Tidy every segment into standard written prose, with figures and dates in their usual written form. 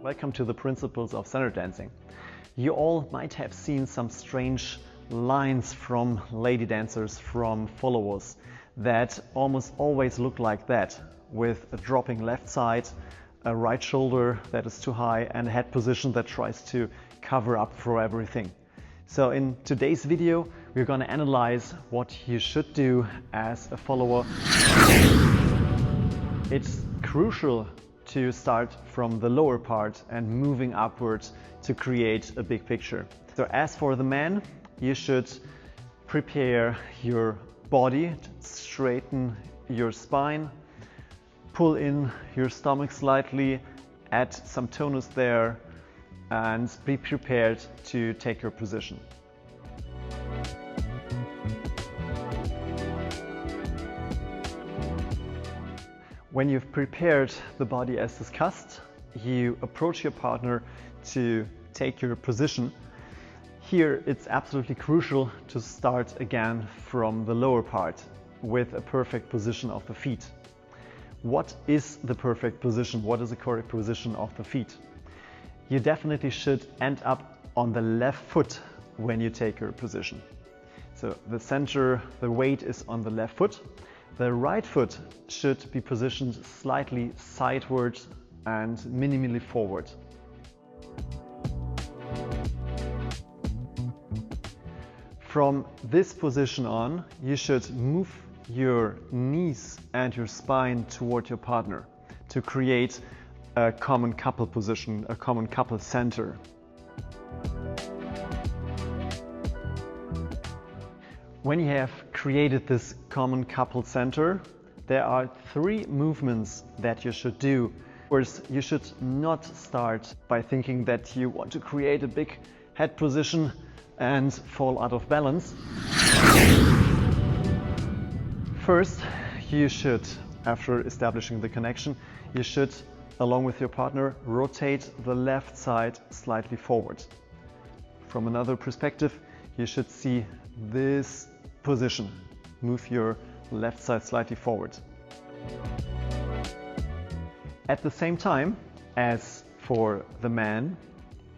Welcome to the Principles of Standard Dancing. You all might have seen some strange lines from lady dancers, from followers, that almost always look like that, with a dropping left side, a right shoulder that is too high, and a head position that tries to cover up for everything. So in today's video, we're going to analyze what you should do as a follower. It's crucial to start from the lower part and moving upwards to create a big picture. So as for the man, you should prepare your body, straighten your spine, pull in your stomach slightly, add some tonus there, and be prepared to take your position. When you've prepared the body as discussed, you approach your partner to take your position. Here it's absolutely crucial to start again from the lower part with a perfect position of the feet. What is the perfect position? What is the correct position of the feet? You definitely should end up on the left foot when you take your position. So the center, the weight is on the left foot. The right foot should be positioned slightly sidewards and minimally forward. From this position on, you should move your knees and your spine toward your partner to create a common couple position, a common couple center. When you have created this common couple center, there are three movements that you should do. First, you should not start by thinking that you want to create a big head position and fall out of balance. First, you should, after establishing the connection, you should, along with your partner, rotate the left side slightly forward. From another perspective, you should see this position. Move your left side slightly forward. At the same time, as for the man,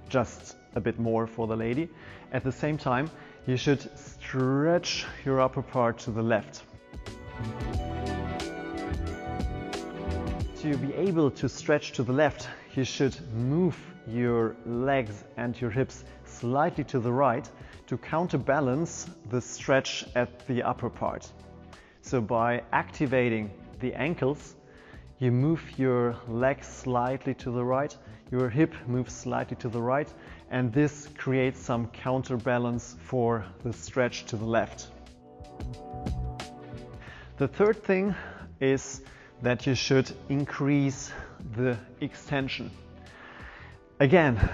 just a bit more for the lady, at the same time, you should stretch your upper part to the left. To be able to stretch to the left, you should move your legs and your hips slightly to the right to counterbalance the stretch at the upper part. So by activating the ankles, you move your legs slightly to the right, your hip moves slightly to the right, and this creates some counterbalance for the stretch to the left. The third thing is that you should increase the extension. Again,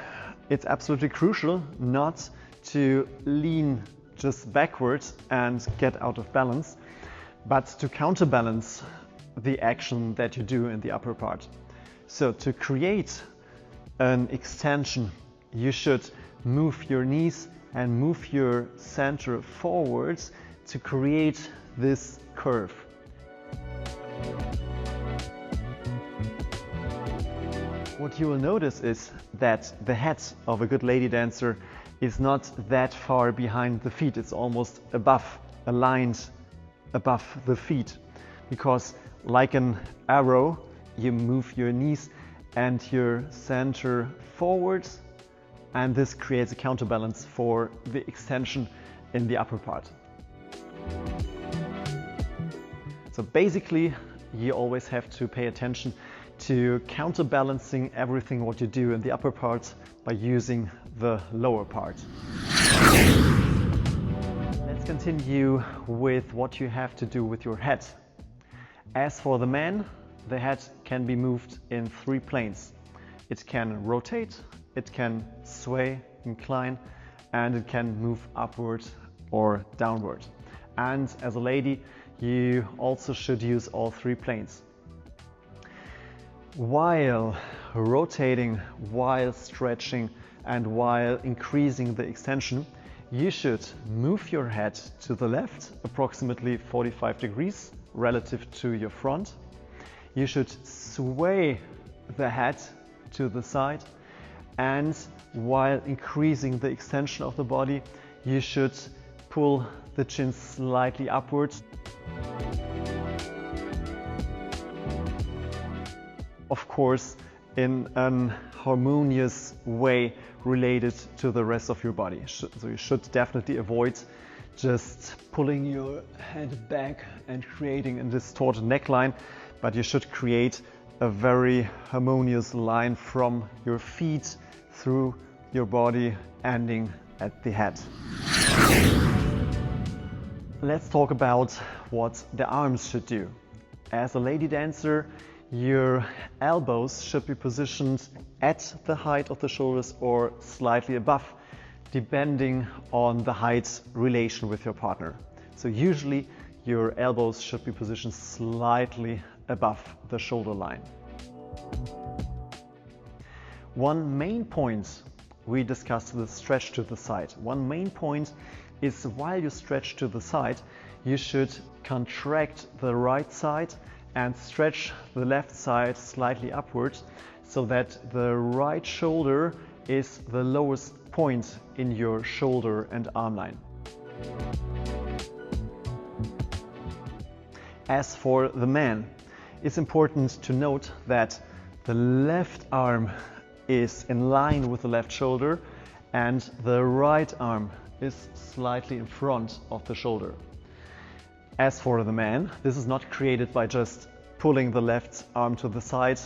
it's absolutely crucial not to lean just backwards and get out of balance, but to counterbalance the action that you do in the upper part. So to create an extension, you should move your knees and move your center forwards to create this curve. What you will notice is that the head of a good lady dancer is not that far behind the feet. It's almost above, aligned above the feet, because like an arrow, you move your knees and your center forwards, and this creates a counterbalance for the extension in the upper part. So basically, you always have to pay attention to counterbalancing everything what you do in the upper part by using the lower part. Let's continue with what you have to do with your head. As for the man, the head can be moved in three planes. It can rotate, it can sway, incline, and it can move upward or downward. And as a lady, you also should use all three planes. While rotating, while stretching, and while increasing the extension, you should move your head to the left approximately 45 degrees relative to your front. You should sway the head to the side and while increasing the extension of the body, you should pull the chin slightly upwards. Of course, in a harmonious way related to the rest of your body. So you should definitely avoid just pulling your head back and creating a distorted neckline, but you should create a very harmonious line from your feet through your body, ending at the head. Let's talk about what the arms should do. As a lady dancer, your elbows should be positioned at the height of the shoulders or slightly above, depending on the height relation with your partner. So usually your elbows should be positioned slightly above the shoulder line. One main point we discussed the stretch to the side. One main point is while you stretch to the side, you should contract the right side and stretch the left side slightly upwards so that the right shoulder is the lowest point in your shoulder and arm line. As for the man, it's important to note that the left arm is in line with the left shoulder and the right arm is slightly in front of the shoulder. As for the man, this is not created by just pulling the left arm to the side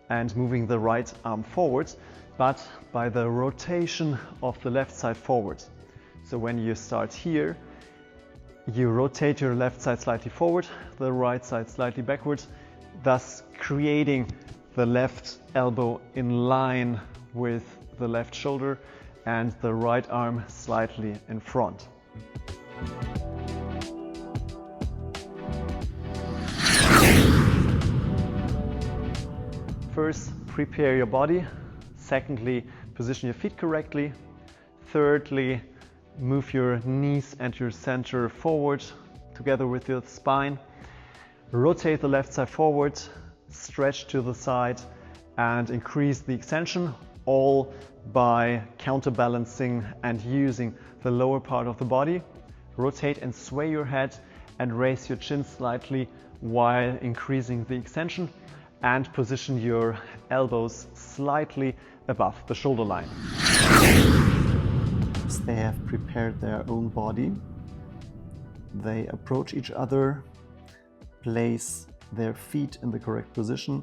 and moving the right arm forward, but by the rotation of the left side forward. So when you start here, you rotate your left side slightly forward, the right side slightly backwards, thus creating the left elbow in line with the left shoulder and the right arm slightly in front. First, prepare your body. Secondly, position your feet correctly. Thirdly, move your knees and your center forward together with your spine. Rotate the left side forward, stretch to the side and increase the extension, all by counterbalancing and using the lower part of the body. Rotate and sway your head and raise your chin slightly while increasing the extension, and position your elbows slightly above the shoulder line. They have prepared their own body. They approach each other, place their feet in the correct position,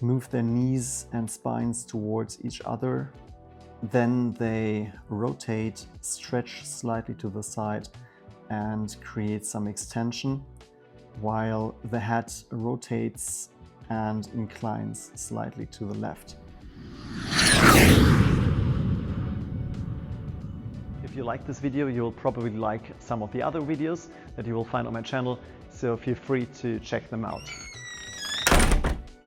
move their knees and spines towards each other. Then they rotate, stretch slightly to the side and create some extension, while the head rotates and inclines slightly to the left. If you like this video, you'll probably like some of the other videos that you will find on my channel, so feel free to check them out.